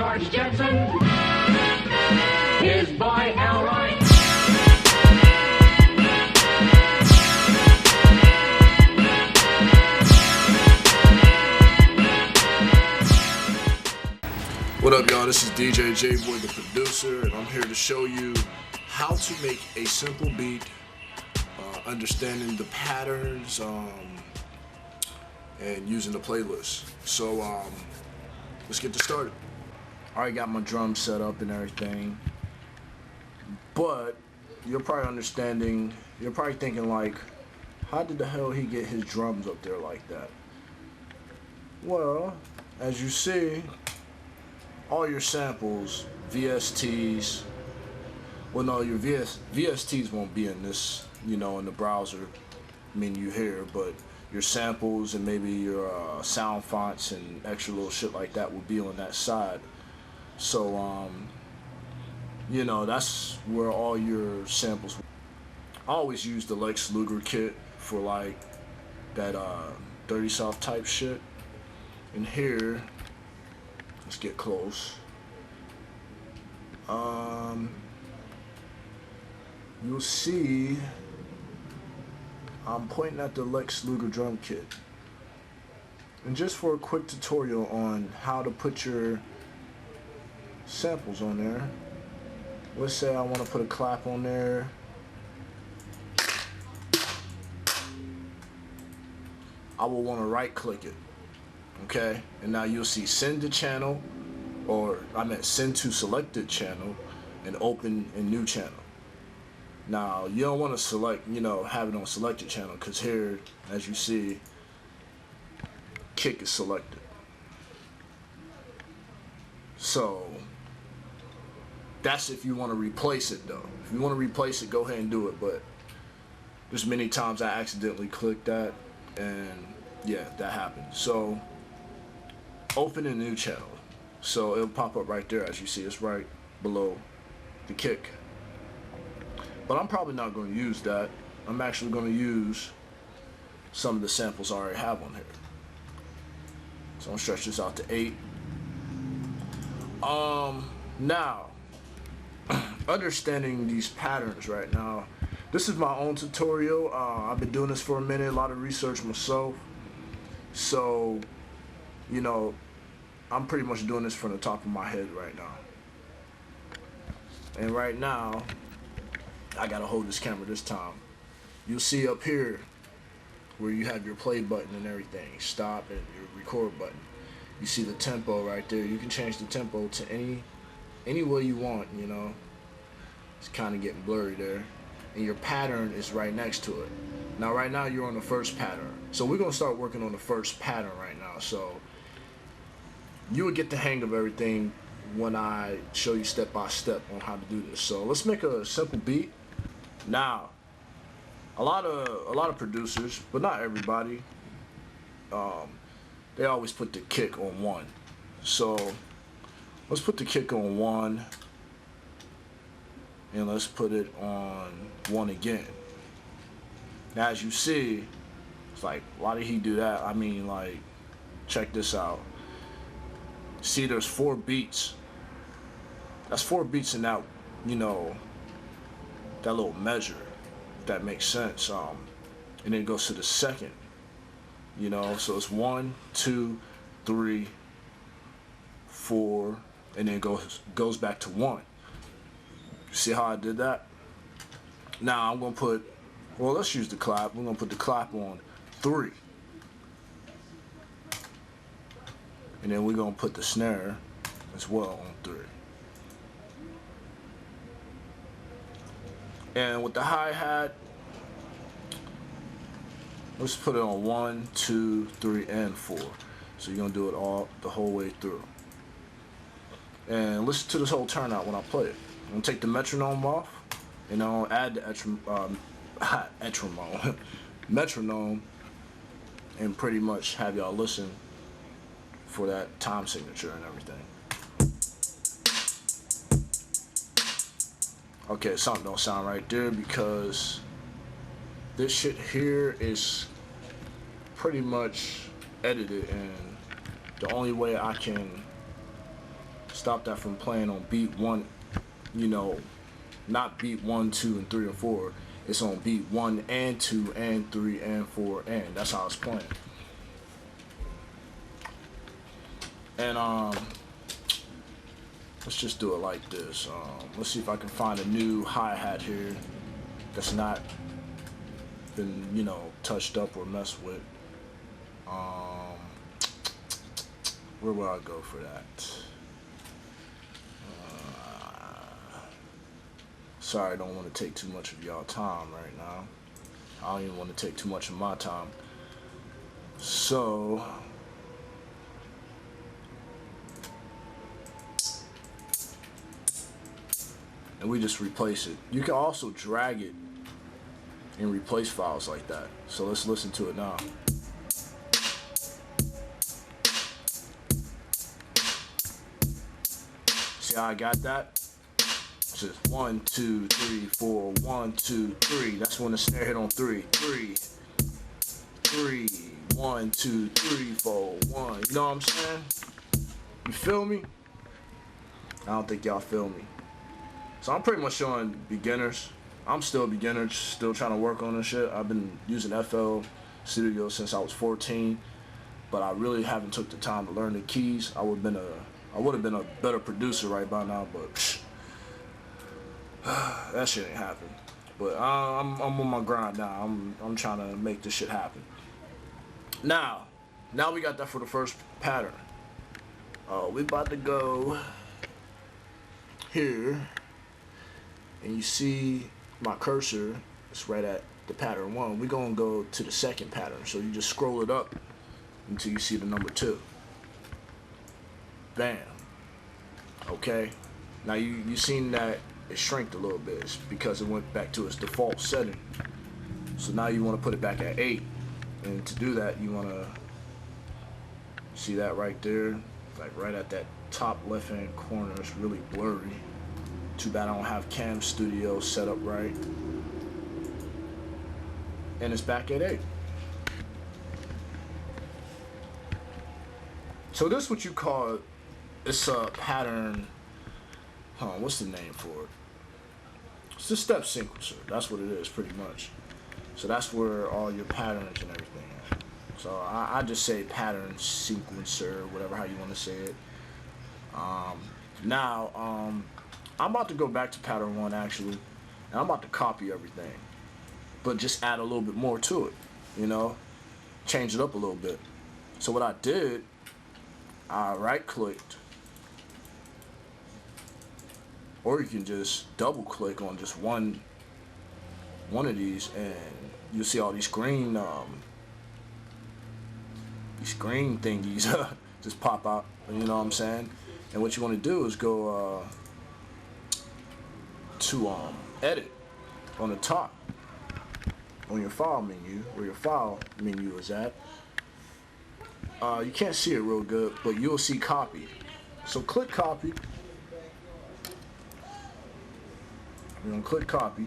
George Jetson, his boy Elroy. What up, y'all? This is DJ JBOI, the producer, and I'm here to show you how to make a simple beat, understanding the patterns, and using the playlist. So let's get this started. I already got my drums set up and everything, but you're probably thinking like, how did the hell he get his drums up there like that? Well, as you see, all your samples, VSTs, well no, your VSTs won't be in this, in the browser menu here, but your samples and maybe your sound fonts and extra little shit like that will be on that side. So, that's where all your samples. I always use the Lex Luger kit for like that Dirty South type shit. And here, let's get close. You'll see I'm pointing at the Lex Luger drum kit. And just for a quick tutorial on how to put your samples on there. Let's say I want to put a clap on there. I will want to right click it. Okay, and now you'll see send to channel, or send to selected channel, and open a new channel. Now you don't want to select, have it on selected channel, because here, as you see, kick is selected. So that's if you want to replace it though. If you want to replace it, go ahead and do it, but there's many times I accidentally clicked that, and yeah, that happened. So open a new channel. So it'll pop up right there, as you see. It's right below the kick. But I'm probably not going to use that. I'm actually going to use some of the samples I already have on here. So I'm going to stretch this out to 8. Now, understanding these patterns right now. This is my own tutorial. I've been doing this for a minute, a lot of research myself. So, I'm pretty much doing this from the top of my head right now. And right now, I gotta hold this camera this time. You'll see up here where you have your play button and everything, stop and your record button. You see the tempo right there. You can change the tempo to any way you want, It's kind of getting blurry there. And your pattern is right next to it. Now right now you're on the first pattern. So we're gonna start working on the first pattern right now. So you will get the hang of everything when I show you step by step on how to do this. So let's make a simple beat. Now, a lot of producers, but not everybody, they always put the kick on 1. So let's put the kick on 1, and let's put it on 1 again. Now, as you see, it's like, why did he do that? Check this out. See, there's 4 beats. That's 4 beats in that, that little measure, if that makes sense. And then it goes to the second, so it's 1, 2, 3, 4, and then it goes back to 1. See how I did that? Now I'm gonna put, let's use the clap. We're gonna put the clap on 3. And then we're gonna put the snare as well on 3. And with the hi-hat, let's put it on 1, 2, 3, and 4. So you're gonna do it the whole way through. And listen to this whole turnout when I play it. I'm gonna take the metronome off, and I'll add the metronome, and pretty much have y'all listen for that time signature and everything. Okay, something don't sound right there because this shit here is pretty much edited, and the only way I can stop that from playing on beat 1, you know, not beat 1, 2, and 3 and 4. It's on beat 1 and 2 and 3 and 4, and that's how it's playing. And let's just do it like this. Let's see if I can find a new hi-hat here that's not been, you know, touched up or messed with. Where will I go for that? Sorry, I don't want to take too much of y'all time right now. I don't even want to take too much of my time. So and we just replace it. You can also drag it and replace files like that. So let's listen to it now. See how I got that? It's just 1, 2, 3, 4, 1, 2, 3. That's when the snare hit on 3. 3, 3, 1, 2, 3, 4, 1. You know what I'm saying? You feel me? I don't think y'all feel me. So I'm pretty much showing beginners. I'm still a beginner, still trying to work on this shit. I've been using FL Studio since I was 14, but I really haven't took the time to learn the keys. I would have been a better producer right by now, but that shit ain't happened. But I'm on my grind now. I'm trying to make this shit happen. Now we got that for the first pattern. We about to go here. And you see my cursor, it's right at the pattern 1. We're gonna go to the second pattern. So you just scroll it up until you see the number 2. Bam. Okay. Now you seen that it shrinked a little bit. It's because it went back to its default setting. So now you want to put it back at 8. And to do that, you want to see that right there, like right at that top left hand corner. It's really blurry. Too bad I don't have camstudio set up right. And it's back at 8. So this is what you call it. It's a pattern. What's the name for it? It's the step sequencer. That's what it is, pretty much. So that's where all your patterns and everything are. So I just say pattern sequencer, whatever how you want to say it. I'm about to go back to pattern 1 actually, and I'm about to copy everything, but just add a little bit more to it, you know, change it up a little bit. So what I did, I right clicked, or you can just double click on just one of these, and you'll see all these green thingies just pop out, you know what I'm saying? And what you want to do is go to edit on the top on your file menu, where your file menu is at. You can't see it real good, but you'll see copy. So click copy. We're gonna click copy,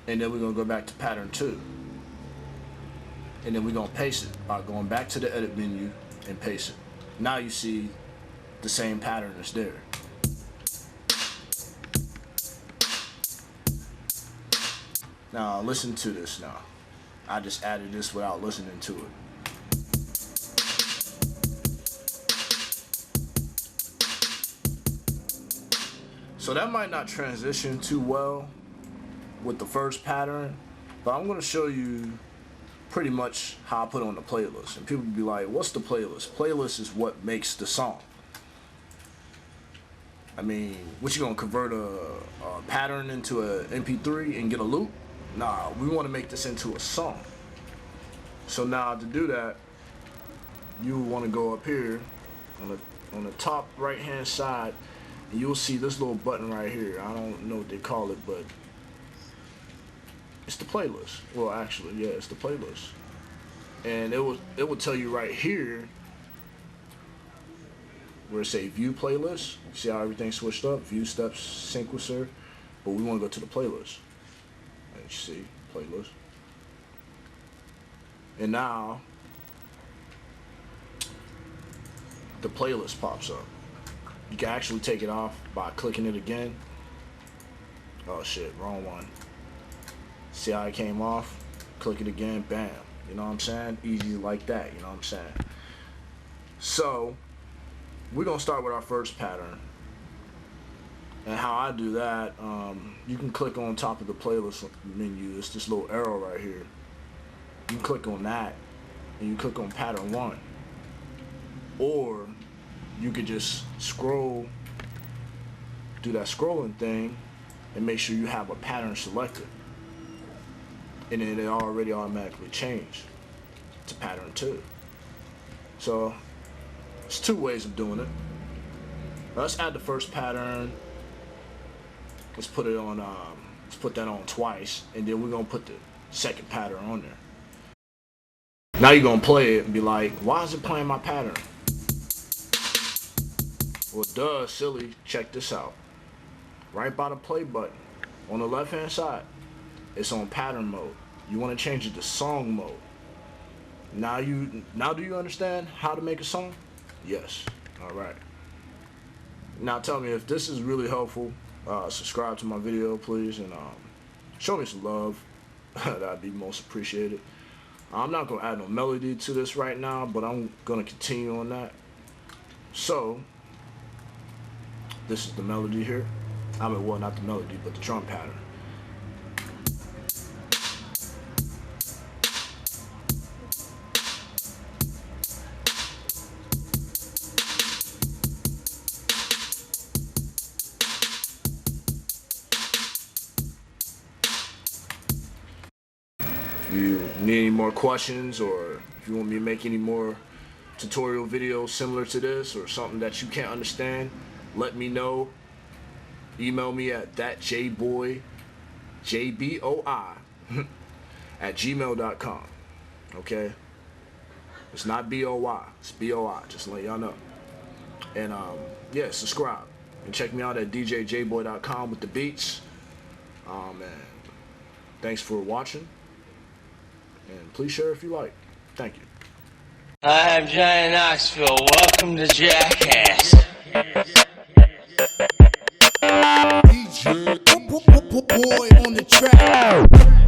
and then we're gonna go back to pattern 2, and then we're gonna paste it by going back to the edit menu and paste it. Now you see the same pattern is there. Now listen to this now. I just added this without listening to it. So that might not transition too well with the first pattern, but I'm going to show you pretty much how I put on the playlist. And people will be like, what's the playlist? Playlist is what makes the song. I mean, what, you gonna convert a pattern into a MP3 and get a loop? Nah, we want to make this into a song. So now to do that, you want to go up here on the top right hand side, and you'll see this little button right here. I don't know what they call it, but it's the playlist. Well, actually, yeah, it's the playlist. And it will tell you right here where it say view playlist. See how everything's switched up? View steps sequencer. But we want to go to the playlist. And you see, playlist. And now the playlist pops up. You can actually take it off by clicking it again. Oh shit, wrong one. See how it came off? Click it again, bam. You know what I'm saying? Easy like that, you know what I'm saying? So, we're gonna start with our first pattern. And how I do that, you can click on top of the playlist menu. It's this little arrow right here. You can click on that, and you click on pattern 1. Or, you could just scroll, do that scrolling thing, and make sure you have a pattern selected. And then it already automatically changed to pattern 2. So, there's 2 ways of doing it. Let's add the first pattern. Let's put it on. Let's put that on twice, and then we're gonna put the second pattern on there. Now you're gonna play it and be like, "Why is it playing my pattern?" Well, duh, silly. Check this out. Right by the play button, on the left-hand side, it's on pattern mode. You want to change it to song mode. Now do you understand how to make a song? Yes. All right. Now tell me if this is really helpful. Subscribe to my video, please, and show me some love. That'd be most appreciated. I'm not gonna add no melody to this right now, but I'm gonna continue on that. So this is the melody here. I mean, well, not the melody, but the drum pattern. If you need any more questions, or if you want me to make any more tutorial videos similar to this, or something that you can't understand, let me know. Email me at thatjboy, JBOI, at gmail.com. Okay? It's not BOY, it's BOI, just to let y'all know. And yeah, subscribe. And check me out at djjboy.com with the beats. And thanks for watching. And please share if you like. Thank you. I'm Johnny Knoxville. Welcome to Jackass. DJ boy on the track.